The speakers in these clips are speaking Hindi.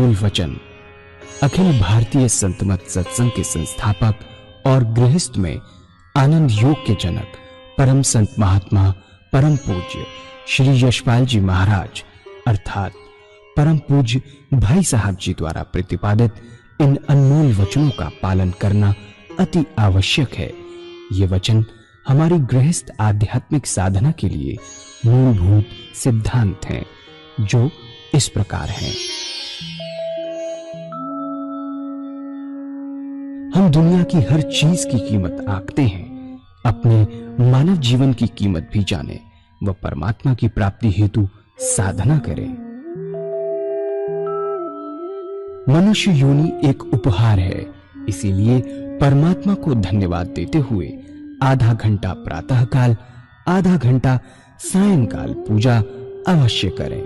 अनमोल वचन अखिल भारतीय संत मत सत्संग के संस्थापक और गृहस्थ में आनंद योग के जनक परम संत महात्मा परम पूज्य श्री यशपाल जी महाराज अर्थात परम पूज्य भाई साहब जी द्वारा प्रतिपादित इन अनमोल वचनों का पालन करना अति आवश्यक है। ये वचन हमारी गृहस्थ आध्यात्मिक साधना के लिए मूलभूत सिद्धांत हैं, जो इस प्रकार हैं। हम दुनिया की हर चीज की कीमत आंकते हैं, अपने मानव जीवन की कीमत भी जाने व परमात्मा की प्राप्ति हेतु साधना करें। मनुष्य योनि एक उपहार है, इसीलिए परमात्मा को धन्यवाद देते हुए आधा घंटा प्रातःकाल, आधा घंटा सायंकाल पूजा अवश्य करें।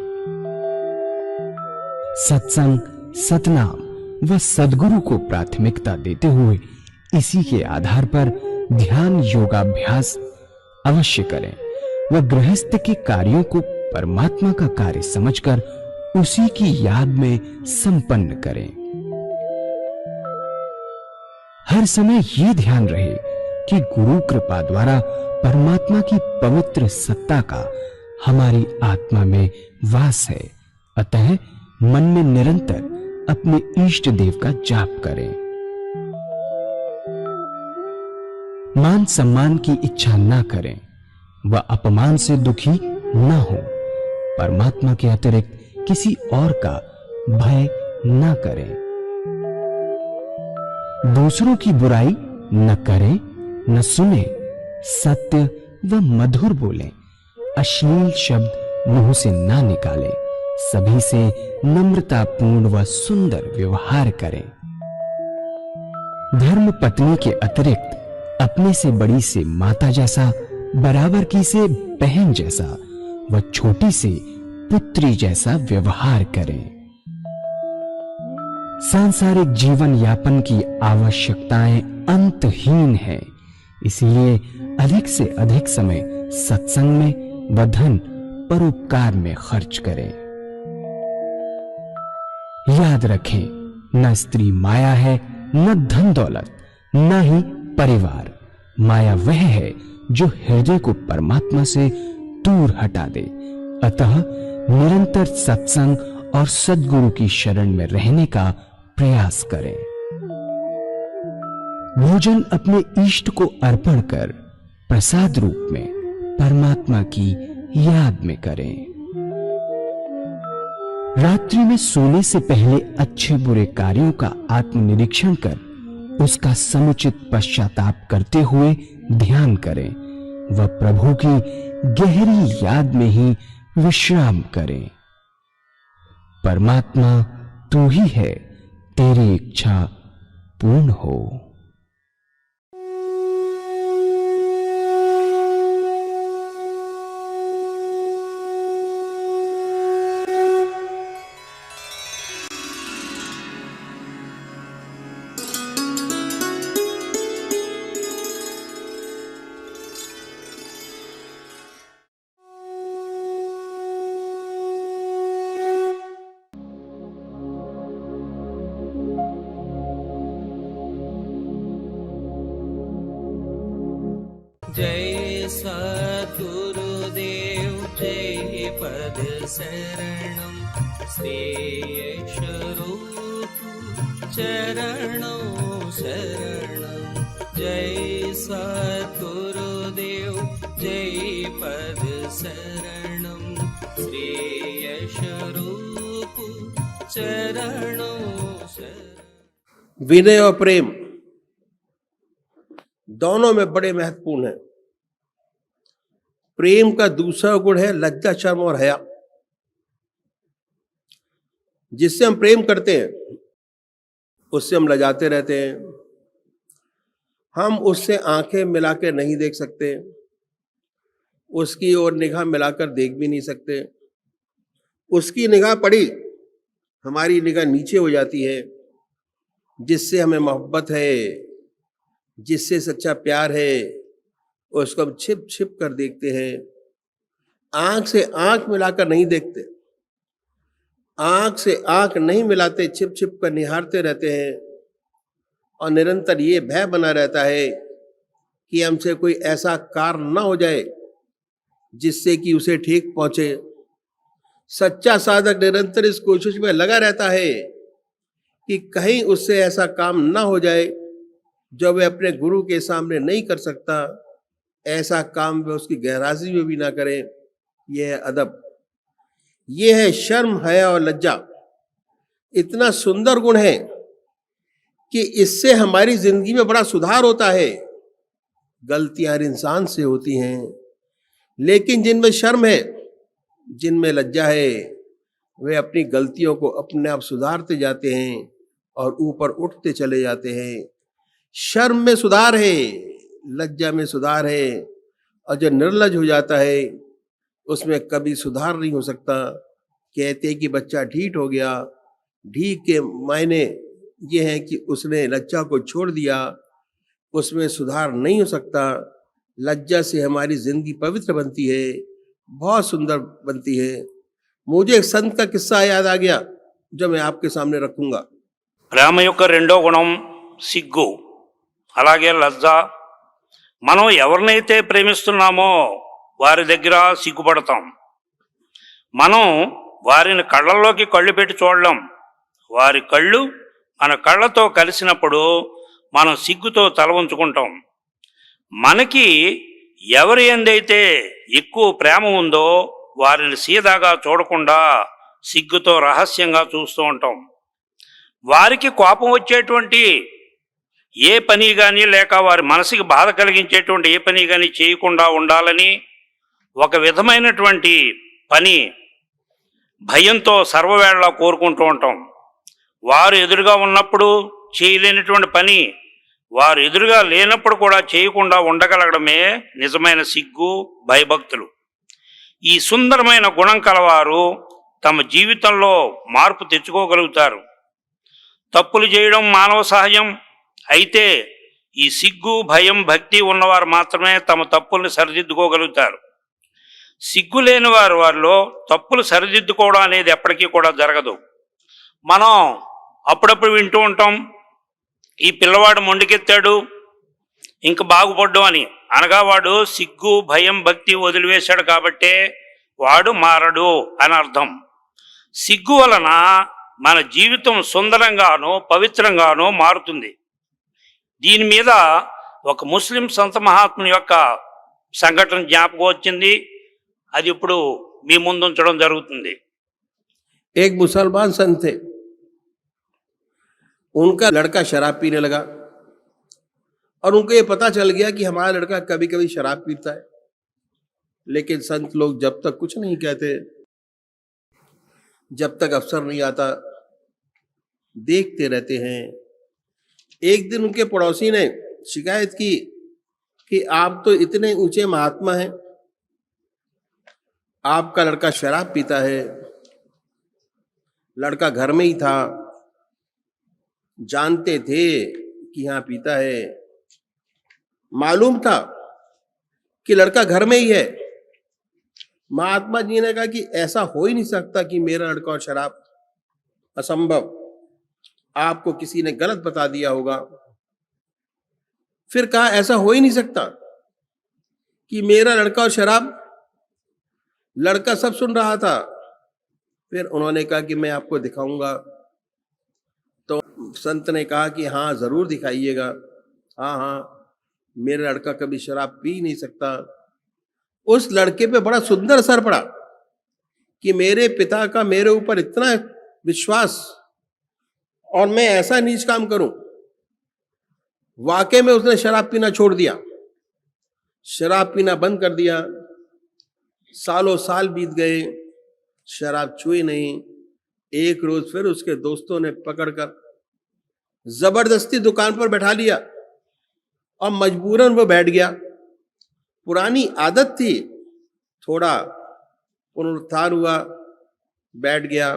सत्संग, सतनाम व सद्गुरु को प्राथमिकता देते हुए इसी के आधार पर ध्यान योगाभ्यास अवश्य करें व गृहस्थ के कार्यों को परमात्मा का कार्य समझकर उसी की याद में संपन्न करें। हर समय ये ध्यान रहे कि गुरु कृपा द्वारा परमात्मा की पवित्र सत्ता का हमारी आत्मा में वास है, अतः मन में निरंतर अपने इष्ट देव का जाप करें। मान सम्मान की इच्छा न करें व अपमान से दुखी न हो। परमात्मा के अतिरिक्त किसी और का भय न करें। दूसरों की बुराई न करें, न सुने, सत्य व मधुर बोलें, अश्लील शब्द मुंह से ना निकालें, सभी से नम्रतापूर्ण व सुंदर व्यवहार करें। धर्म पत्नी के अतिरिक्त अपने से बड़ी से माता जैसा, बराबर की से बहन जैसा व छोटी से पुत्री जैसा व्यवहार करें। सांसारिक जीवन यापन की आवश्यकताएं अंतहीन है, इसलिए अधिक से अधिक समय सत्संग में व धन परोपकार में खर्च करें। याद रखें, न स्त्री माया है, न धन दौलत, न ही परिवार। माया वह है जो हृदय को परमात्मा से दूर हटा दे। अतः निरंतर सत्संग और सद्गुरु की शरण में रहने का प्रयास करें। भोजन अपने इष्ट को अर्पण कर प्रसाद रूप में परमात्मा की याद में करें। रात्रि में सोने से पहले अच्छे बुरे कार्यों का आत्मनिरीक्षण कर उसका समुचित पश्चाताप करते हुए ध्यान करें व प्रभु की गहरी याद में ही विश्राम करें। परमात्मा तू ही है, तेरी इच्छा पूर्ण हो। जय सद्गुरुदेव जय पद शरणं श्रेयस्वरूप चरणों शरणं। जय सद्गुरुदेव जय पद शरणं श्रेयस्वरूप चरणों शरणं। विनय और प्रेम दोनों में बड़े महत्वपूर्ण है। प्रेम का दूसरा गुण है लज्जा, शर्म और हया। जिससे हम प्रेम करते हैं उससे हम लजाते रहते हैं। हम उससे आंखें मिला के नहीं देख सकते, उसकी ओर निगाह मिलाकर देख भी नहीं सकते। उसकी निगाह पड़ी, हमारी निगाह नीचे हो जाती है। जिससे हमें मोहब्बत है, जिससे सच्चा प्यार है, उसको हम छिप छिप कर देखते हैं, आंख से आंख मिलाकर नहीं देखते। आंख से आंख नहीं मिलाते, छिप छिप कर निहारते रहते हैं और निरंतर ये भय बना रहता है कि हमसे कोई ऐसा कार्य ना हो जाए जिससे कि उसे ठीक पहुंचे। सच्चा साधक निरंतर इस कोशिश में लगा रहता है कि कहीं उससे ऐसा काम ना हो जाए जो वह अपने गुरु के सामने नहीं कर सकता, ऐसा काम वह उसकी गैरहाजिरी में भी ना करे। यह है अदब, यह है शर्म, हया और लज्जा। इतना सुंदर गुण है कि इससे हमारी जिंदगी में बड़ा सुधार होता है। गलतियां हर इंसान से होती हैं, लेकिन जिनमें शर्म है, जिनमें लज्जा है, वे अपनी गलतियों को अपने आप सुधारते जाते हैं और ऊपर उठते चले जाते हैं। शर्म में सुधार है, लज्जा में सुधार है, और जो निर्लज हो जाता है उसमें कभी सुधार नहीं हो सकता। कहते हैं कि बच्चा ढीठ हो गया, ढीठ के मायने ये हैं कि उसने लज्जा को छोड़ दिया, उसमें सुधार नहीं हो सकता। लज्जा से हमारी जिंदगी पवित्र बनती है, बहुत सुंदर बनती है। मुझे एक संत का किस्सा याद आ गया जो मैं आपके सामने रखूंगा। ప్రేమ యొక్క రెండో గుణం సిగ్గు, అలాగే లజ్జ. మనం ఎవరినైతే ప్రేమిస్తున్నామో వారి దగ్గర సిగ్గుపడతాం. మనం వారిని కళ్ళల్లోకి కళ్ళు పెట్టి చూడలేం. వారి కళ్ళు మన కళ్ళతో కలిసినప్పుడు మనం సిగ్గుతో తల ఉంచుకుంటాం. మనకి ఎవరి ఎందైతే ఎక్కువ ప్రేమ ఉందో వారిని సీదాగా చూడకుండా సిగ్గుతో రహస్యంగా చూస్తూ ఉంటాం. వారికి కోపం వచ్చేటువంటి ఏ పని కానీ, లేక వారి మనసుకి బాధ కలిగించేటువంటి ఏ పని కానీ చేయకుండా ఉండాలని ఒక విధమైనటువంటి పని భయంతో సర్వవేళలా కోరుకుంటూ ఉంటాం. వారు ఎదురుగా ఉన్నప్పుడు చేయలేనటువంటి పని వారు ఎదురుగా లేనప్పుడు కూడా చేయకుండా ఉండగలగడమే నిజమైన సిగ్గు, భయభక్తులు. ఈ సుందరమైన గుణం కలవారు తమ జీవితంలో మార్పు తెచ్చుకోగలుగుతారు. తప్పులు చేయడం మానవ సహజం. అయితే ఈ సిగ్గు, భయం, భక్తి ఉన్నవారు మాత్రమే తమ తప్పుల్ని సరిదిద్దుకోగలుగుతారు. సిగ్గు లేని వారిలో తప్పులు సరిదిద్దుకోవడం అనేది ఎప్పటికీ కూడా జరగదు. మనం అప్పుడప్పుడు వింటూ ఉంటాం, ఈ పిల్లవాడు మొండికెత్తాడు ఇంక బాగుపడ్డం అని. అనగా వాడు సిగ్గు, భయం, భక్తి వదిలివేశాడు కాబట్టే వాడు మారడు అని అర్థం. సిగ్గు వలన మన జీవితం సుందరంగానో పవిత్రంగానో మారుతుంది. దీని మీద ఒక ముస్లిం సంత మహాత్ముని యొక్క సంఘటన జ్ఞాపకం వచ్చింది. అది ఇప్పుడు మీ ముందు ఉంచడం జరుగుతుంది. एक मुसलमान संत थे, उनका लड़का शराब पीने लगा और उनको ये पता चल गया कि हमारा लड़का कभी कभी शराब पीता है, लेकिन संत लोग जब तक कुछ नहीं कहते, जब तक अवसर नहीं आता, देखते रहते हैं। एक दिन उनके पड़ोसी ने शिकायत की कि आप तो इतने ऊंचे महात्मा हैं, आपका लड़का शराब पीता है। लड़का घर में ही था, जानते थे कि यहाँ पीता है, मालूम था कि लड़का घर में ही है। महात्मा जी ने कहा कि ऐसा हो ही नहीं सकता कि मेरा लड़का और शराब, असंभव, आपको किसी ने गलत बता दिया होगा। फिर कहा ऐसा हो ही नहीं सकता कि मेरा लड़का और शराब। लड़का सब सुन रहा था। फिर उन्होंने कहा कि मैं आपको दिखाऊंगा। तो संत ने कहा कि हाँ जरूर दिखाइएगा। हाँ हाँ, मेरा लड़का कभी शराब पी नहीं सकता। उस लड़के पे बड़ा सुंदर असर पड़ा कि मेरे पिता का मेरे ऊपर इतना विश्वास और मैं ऐसा नीच काम करूं। वाकई में उसने शराब पीना छोड़ दिया, शराब पीना बंद कर दिया। सालों साल बीत गए, शराब छुई नहीं। एक रोज फिर उसके दोस्तों ने पकड़कर जबरदस्ती दुकान पर बैठा लिया और मजबूरन वो बैठ गया। पुरानी आदत थी, थोड़ा पुनरुत्थान हुआ, बैठ गया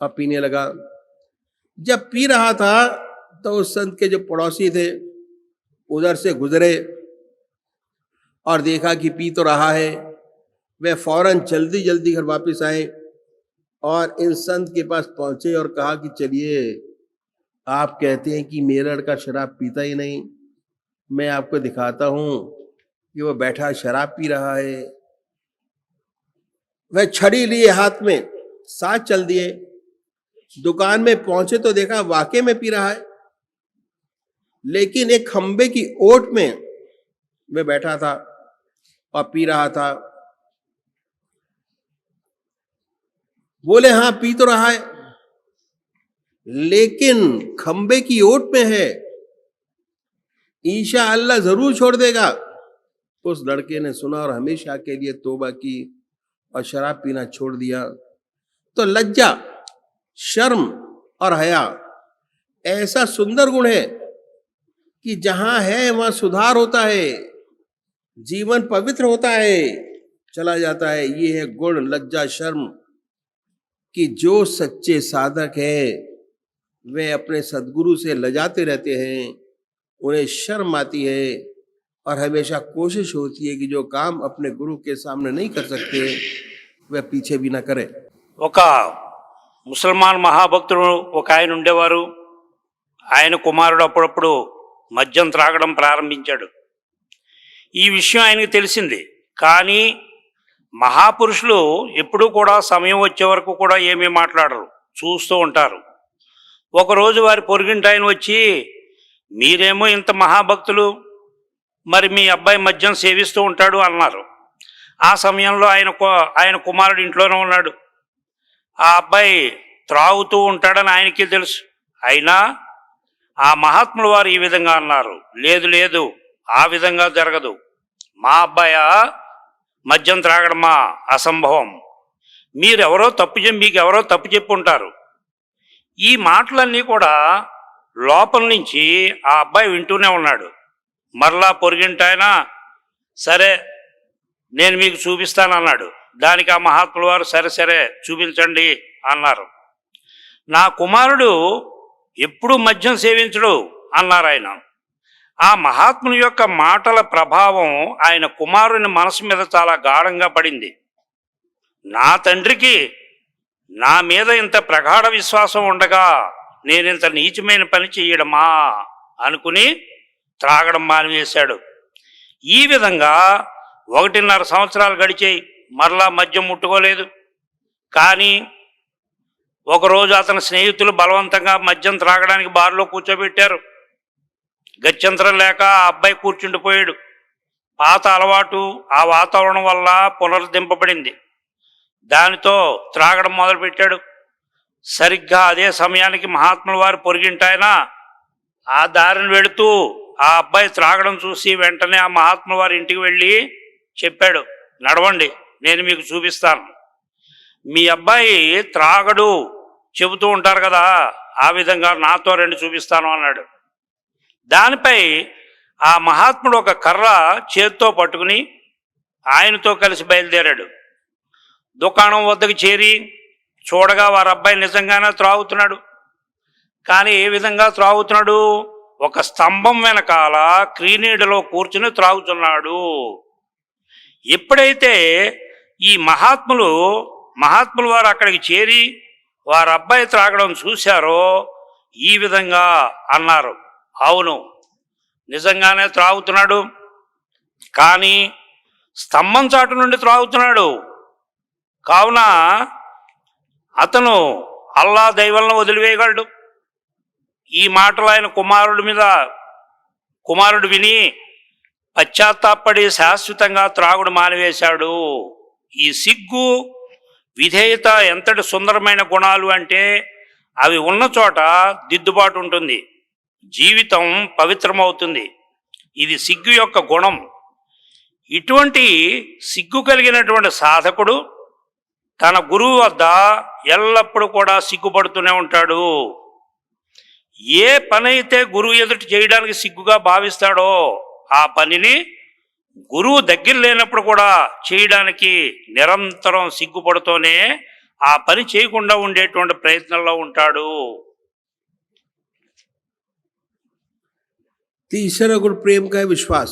और पीने लगा। जब पी रहा था तो उस संत के जो पड़ोसी थे उधर से गुजरे और देखा कि पी तो रहा है। वे फौरन जल्दी जल्दी घर वापस आए और इन संत के पास पहुंचे और कहा कि चलिए, आप कहते हैं कि मेरा लड़का शराब पीता ही नहीं, मैं आपको दिखाता हूं कि वो बैठा शराब पी रहा है। वह छड़ी लिए हाथ में, साथ चल दिए। दुकान में पहुंचे तो देखा वाकई में पी रहा है, लेकिन एक खंबे की ओट में वह बैठा था और पी रहा था। बोले हाँ पी तो रहा है, लेकिन खंबे की ओट में है, इंशाअल्लाह जरूर छोड़ देगा। उस लड़के ने सुना और हमेशा के लिए तौबा की और शराब पीना छोड़ दिया। तो लज्जा, शर्म और हया ऐसा सुंदर गुण है कि जहां है वहां सुधार होता है, जीवन पवित्र होता है, चला जाता है। ये है गुण लज्जा शर्म, कि जो सच्चे साधक है वे अपने सदगुरु से लजाते रहते हैं, उन्हें शर्म आती है और हमेशा कोशिश होती है कि जो काम अपने गुरु के सामने नहीं कर सकते वह पीछे भी ना करे। ఒక ముసల్మాన్ మహాభక్తుడు ఒక ఆయన ఉండేవారు. ఆయన కుమారుడు అప్పుడప్పుడు మద్యం త్రాగడం ప్రారంభించాడు. ఈ విషయం ఆయనకు తెలిసింది. కానీ మహాపురుషులు ఎప్పుడూ కూడా సమయం వచ్చే వరకు కూడా ఏమీ మాట్లాడరు, చూస్తూ ఉంటారు. ఒకరోజు వారి పొరుగింటి ఆయన వచ్చి, మీరేమో ఇంత మహాభక్తులు, మరి మీ అబ్బాయి మద్యం సేవిస్తూ ఉంటాడు అన్నారు. ఆ సమయంలో ఆయన కుమారుడు ఇంట్లోనే ఉన్నాడు. ఆ అబ్బాయి త్రాగుతూ ఉంటాడని ఆయనకి తెలుసు. అయినా ఆ మహాత్ముల వారు ఈ విధంగా అన్నారు, లేదు లేదు, ఆ విధంగా జరగదు, మా అబ్బాయి మద్యం త్రాగడమా అసంభవం, మీకెవరో తప్పు చెప్పి ఉంటారు. ఈ మాటలన్నీ కూడా లోపల నుంచి ఆ అబ్బాయి వింటూనే ఉన్నాడు. మరలా పొరుగింటాయన సరే నేను మీకు చూపిస్తానన్నాడు. దానికి ఆ మహాత్ముల వారు సరే సరే చూపించండి అన్నారు. నా కుమారుడు ఎప్పుడు మద్యం సేవించడు అన్నారు ఆయన. ఆ మహాత్ముని యొక్క మాటల ప్రభావం ఆయన కుమారుని మనసు మీద చాలా గాఢంగా పడింది. నా తండ్రికి నా మీద ఇంత ప్రగాఢ విశ్వాసం ఉండగా నేనింత నీచమైన పని చెయ్యడమా అనుకుని త్రాగడం మానివేశాడు. ఈ విధంగా 1.5 సంవత్సరాలు గడిచాయి. మరలా మద్యం ముట్టుకోలేదు. కానీ ఒకరోజు అతని స్నేహితులు బలవంతంగా మద్యం త్రాగడానికి బార్లో కూర్చోబెట్టారు. గత్యంతరం లేక ఆ అబ్బాయి కూర్చుండిపోయాడు. పాత అలవాటు ఆ వాతావరణం వల్ల పునరుద్ధరింపబడింది. దానితో త్రాగడం మొదలుపెట్టాడు. సరిగ్గా అదే సమయానికి మహాత్ముల వారు పొరుగింటాయన ఆ దారిని వెళుతూ ఆ అబ్బాయి త్రాగడం చూసి వెంటనే ఆ మహాత్ముల వారి ఇంటికి వెళ్ళి చెప్పాడు, నడవండి, నేను మీకు చూపిస్తాను. మీ అబ్బాయి త్రాగడు చెబుతూ ఉంటారు కదా, ఆ విధంగా నాతో రండి చూపిస్తాను అన్నాడు. దానిపై ఆ మహాత్ముడు ఒక కర్ర చేత్తో పట్టుకుని ఆయనతో కలిసి బయలుదేరాడు. దుకాణం వద్దకు చేరి చూడగా వారి అబ్బాయి నిజంగానే త్రాగుతున్నాడు. కానీ ఏ విధంగా త్రాగుతున్నాడు? ఒక స్తంభం వెనకాల క్రీనీడలో కూర్చుని త్రాగుతున్నాడు. ఎప్పుడైతే ఈ మహాత్ములు వారు అక్కడికి చేరి వారి అబ్బాయి త్రాగడం చూశారో ఈ విధంగా అన్నారు, అవును నిజంగానే త్రాగుతున్నాడు, కానీ స్తంభం చాటు నుండి త్రాగుతున్నాడు. కావున అతను అల్లా దైవాలను వదిలివేయగలడు. ఈ మాటలు ఆయన కుమారుడు విని పశ్చాత్తాపడి శాశ్వతంగా త్రాగుడు మానివేశాడు. ఈ సిగ్గు విధేయత ఎంతటి సుందరమైన గుణాలు అంటే అవి ఉన్న చోట దిద్దుబాటు ఉంటుంది, జీవితం పవిత్రమవుతుంది. ఇది సిగ్గు యొక్క గుణం. ఇటువంటి సిగ్గు కలిగినటువంటి సాధకుడు తన గురువు వద్ద ఎల్లప్పుడూ కూడా సిగ్గుపడుతూనే ఉంటాడు. ఏ పని అయితే గురువు ఎదుటి చేయడానికి సిగ్గుగా భావిస్తాడో ఆ పనిని గురువు దగ్గర లేనప్పుడు కూడా చేయడానికి నిరంతరం సిగ్గుపడుతూనే ఆ పని చేయకుండా ఉండేటువంటి ప్రయత్నంలో ఉంటాడు. तीसरा गुण प्रेम का है विश्वास।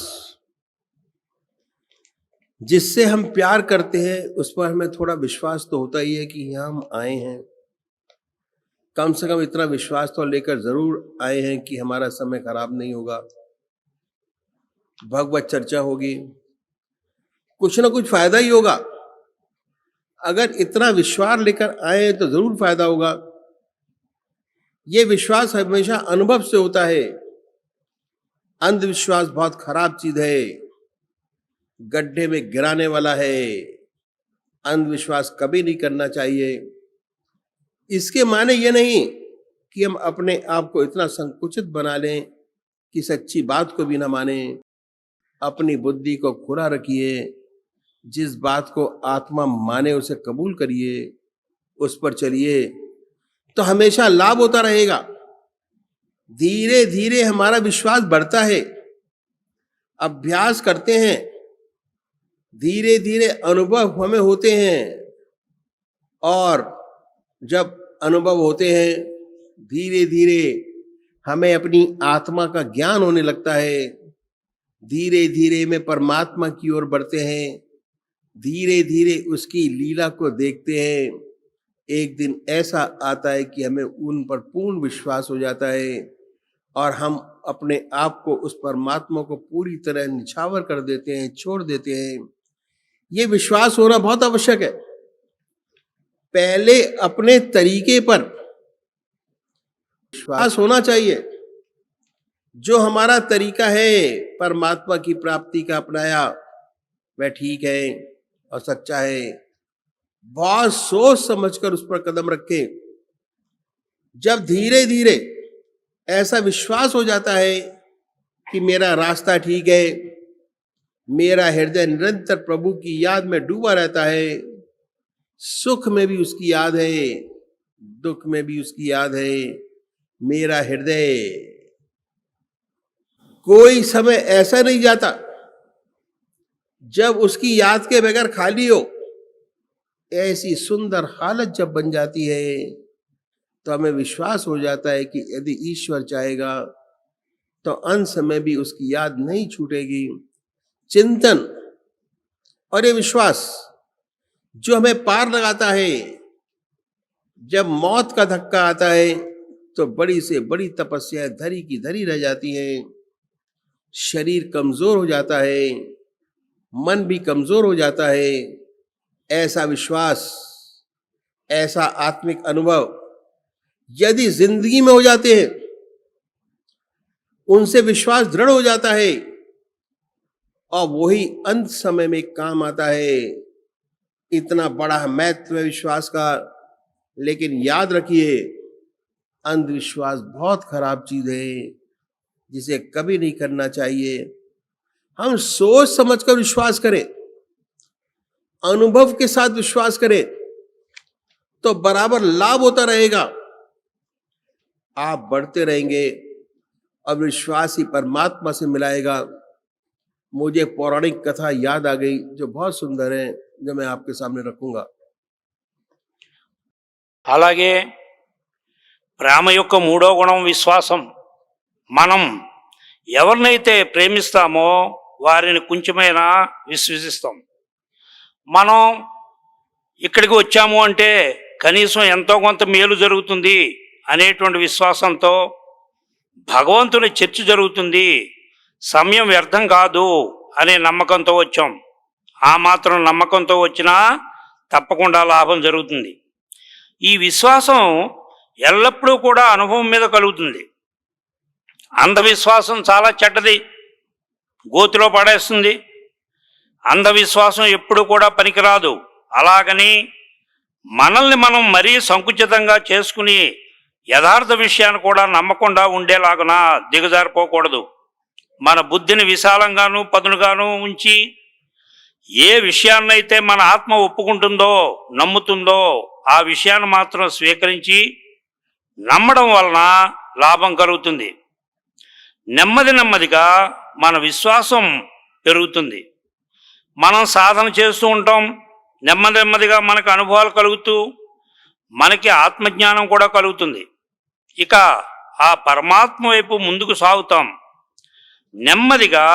जिससे हम प्यार करते हैं उस पर हमें थोड़ा विश्वास तो होता ही है कि यहाँ हम आए हैं, कम से कम इतना विश्वास तो लेकर जरूर आए हैं कि हमारा समय खराब नहीं होगा, भगवत चर्चा होगी, कुछ ना कुछ फायदा ही होगा। अगर इतना विश्वास लेकर आए तो जरूर फायदा होगा। ये विश्वास हमेशा अनुभव से होता है। अंधविश्वास बहुत खराब चीज है, गड्ढे में गिराने वाला है। अंधविश्वास कभी नहीं करना चाहिए। इसके माने ये नहीं कि हम अपने आप को इतना संकुचित बना लें कि सच्ची बात को भी ना माने। अपनी बुद्धि को खुला रखिए, जिस बात को आत्मा माने उसे कबूल करिए, उस पर चलिए, तो हमेशा लाभ होता रहेगा। धीरे धीरे हमारा विश्वास बढ़ता है, अभ्यास करते हैं, धीरे धीरे अनुभव हमें होते हैं, और जब अनुभव होते हैं धीरे धीरे हमें अपनी आत्मा का ज्ञान होने लगता है। धीरे धीरे में परमात्मा की ओर बढ़ते हैं, धीरे धीरे उसकी लीला को देखते हैं। एक दिन ऐसा आता है कि हमें उन पर पूर्ण विश्वास हो जाता है और हम अपने आप को उस परमात्मा को पूरी तरह निछावर कर देते हैं, छोड़ देते हैं। ये विश्वास होना बहुत आवश्यक है। पहले अपने तरीके पर विश्वास होना चाहिए। जो हमारा तरीका है परमात्मा की प्राप्ति का अपनाया, वह ठीक है और सच्चा है। बहुत सोच समझकर उस पर कदम रखें। जब धीरे धीरे ऐसा विश्वास हो जाता है कि मेरा रास्ता ठीक है, मेरा हृदय निरंतर प्रभु की याद में डूबा रहता है, सुख में भी उसकी याद है, दुख में भी उसकी याद है, मेरा हृदय कोई समय ऐसा नहीं जाता जब उसकी याद के बगैर खाली हो। ऐसी सुंदर हालत जब बन जाती है तो हमें विश्वास हो जाता है कि यदि ईश्वर चाहेगा तो अंत समय भी उसकी याद नहीं छूटेगी। चिंतन और ये विश्वास जो हमें पार लगाता है। जब मौत का धक्का आता है तो बड़ी से बड़ी तपस्या धरी की धरी रह जाती है, शरीर कमजोर हो जाता है, मन भी कमजोर हो जाता है। ऐसा विश्वास, ऐसा आत्मिक अनुभव यदि जिंदगी में हो जाते हैं, उनसे विश्वास दृढ़ हो जाता है और वही अंत समय में काम आता है। इतना बड़ा महत्व है विश्वास का। लेकिन याद रखिए, अंधविश्वास बहुत खराब चीज है जिसे कभी नहीं करना चाहिए। हम सोच समझकर विश्वास करें, अनुभव के साथ विश्वास करें तो बराबर लाभ होता रहेगा। आप बढ़ते रहेंगे और विश्वास ही परमात्मा से मिलाएगा। मुझे पौराणिक कथा याद आ गई जो बहुत सुंदर है, जो मैं आपके सामने रखूंगा। అలాగే ప్రేమ యొక్క మూడో గుణం విశ్వాసం. మనం ఎవరినైతే ప్రేమిస్తామో వారిని కొంచెమైనా విశ్వసిస్తాం. మనం ఇక్కడికి వచ్చాము అంటే కనీసం ఎంతో కొంత మేలు జరుగుతుంది అనేటువంటి విశ్వాసంతో, భగవంతుని చర్చ జరుగుతుంది, సమయం వ్యర్థం కాదు అనే నమ్మకంతో వచ్చాం. ఆ మాత్రం నమ్మకంతో వచ్చినా తప్పకుండా లాభం జరుగుతుంది. ఈ విశ్వాసం ఎల్లప్పుడూ కూడా అనుభవం మీద కలుగుతుంది. అంధవిశ్వాసం చాలా చెడ్డది, గోతిలో పడేస్తుంది. అంధవిశ్వాసం ఎప్పుడు కూడా పనికిరాదు. అలాగని మనల్ని మనం మరీ సంకుచితంగా చేసుకుని యథార్థ విషయాన్ని కూడా నమ్మకుండా ఉండేలాగున దిగజారిపోకూడదు. మన బుద్ధిని విశాలంగాను పదునుగాను ఉంచి ఏ విషయాన్నైతే మన ఆత్మ ఒప్పుకుంటుందో, నమ్ముతుందో ఆ విషయాన్ని మాత్రం స్వీకరించి నమ్మడం వలన లాభం కలుగుతుంది. నెమ్మది నెమ్మదిగా మన విశ్వాసం పెరుగుతుంది. మనం సాధన చేస్తూ ఉంటాం, నెమ్మది నెమ్మదిగా మనకు అనుభవాలు కలుగుతూ మనకి ఆత్మజ్ఞానం కూడా కలుగుతుంది. ఇక ఆ పరమాత్మ వైపు ముందుకు సాగుతాం. నెమ్మదిగా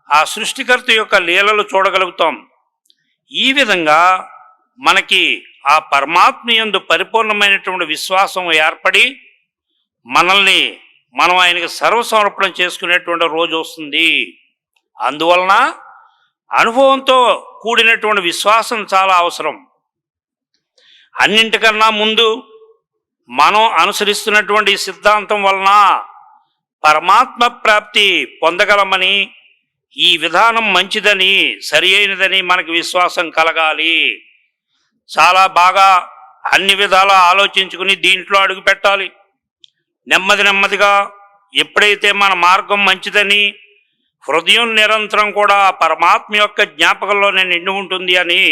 ఆ సృష్టికర్త యొక్క లీలలు చూడగలుగుతాం. ఈ విధంగా మనకి ఆ పరమాత్మ యందు పరిపూర్ణమైనటువంటి విశ్వాసం ఏర్పడి మనం ఆయనకి సర్వసమర్పణ చేసుకునేటువంటి రోజు వస్తుంది. అందువలన అనుభవంతో కూడినటువంటి విశ్వాసం చాలా అవసరం. అన్నింటికన్నా ముందు మనం అనుసరిస్తున్నటువంటి ఈ సిద్ధాంతం వలన పరమాత్మ ప్రాప్తి పొందగలమని, ఈ విధానం మంచిదని, సరి అయినదని మనకి విశ్వాసం కలగాలి. చాలా బాగా అన్ని విధాలా ఆలోచించుకుని దీంట్లో అడుగు పెట్టాలి. నెమ్మదిగా ఎప్పుడైతే మన మార్గం మంచిదని, హృదయం నిరంతరం కూడా పరమాత్మ యొక్క జ్ఞాపకంలోనే నిండి ఉంటుంది అని,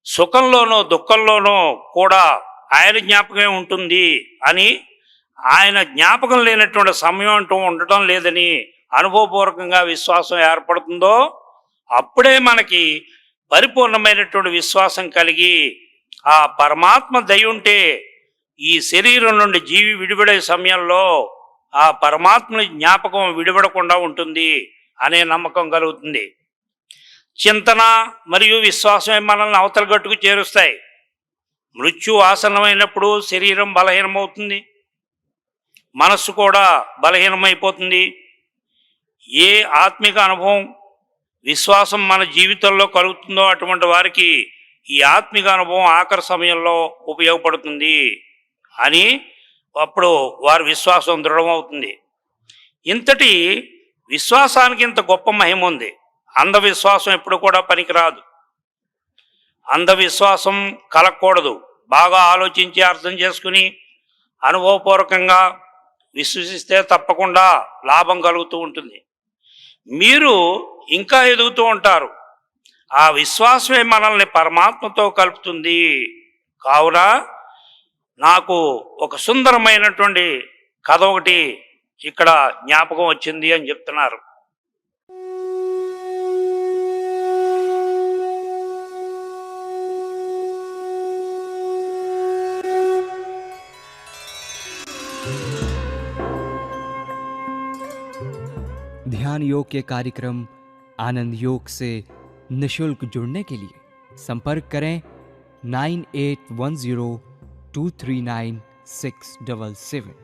సుఖంలోనూ దుఃఖంలోనూ కూడా ఆయన జ్ఞాపకమే ఉంటుంది అని, ఆయన జ్ఞాపకం లేనటువంటి సమయం అంటూ ఉండటం లేదని అనుభవపూర్వకంగా విశ్వాసం ఏర్పడుతుందో అప్పుడే మనకి పరిపూర్ణమైనటువంటి విశ్వాసం కలిగి ఆ పరమాత్మ దయ ఉంటే ఈ శరీరం నుండి జీవి విడిపడే సమయంలో ఆ పరమాత్మని జ్ఞాపకం విడిపడకుండా ఉంటుంది అనే నమ్మకం కలుగుతుంది. చింతన మరియు విశ్వాసమే మనల్ని అవతల గట్టుకు చేరుస్తాయి. మృత్యు ఆసన్నమైనప్పుడు శరీరం బలహీనమవుతుంది, మనస్సు కూడా బలహీనమైపోతుంది. ఏ ఆత్మిక అనుభవం విశ్వాసం మన జీవితంలో కలుగుతుందో అటువంటి వారికి ఈ ఆత్మిక అనుభవం ఆఖరి సమయంలో ఉపయోగపడుతుంది అని అప్పుడు వారి విశ్వాసం దృఢమవుతుంది. ఇంతటి విశ్వాసానికి ఇంత గొప్ప మహిమ ఉంది. అంధవిశ్వాసం ఎప్పుడు కూడా పనికిరాదు. అంధవిశ్వాసం కలగకూడదు. బాగా ఆలోచించి అర్థం చేసుకుని అనుభవపూర్వకంగా విశ్వసిస్తే తప్పకుండా లాభం కలుగుతూ ఉంటుంది. మీరు ఇంకా ఎదుగుతూ ఉంటారు. ఆ విశ్వాసమే మనల్ని పరమాత్మతో కలుపుతుంది. కావున నాకు ఒక సుందరమైనటువంటి కథ ఒకటి ఇక్కడ జ్ఞాపకం వచ్చింది అని చెప్తున్నారు. ध्यान योग के कार्यक्रम आनंद योग से निशुल्क जुड़ने के लिए संपर्क करें 9810239677।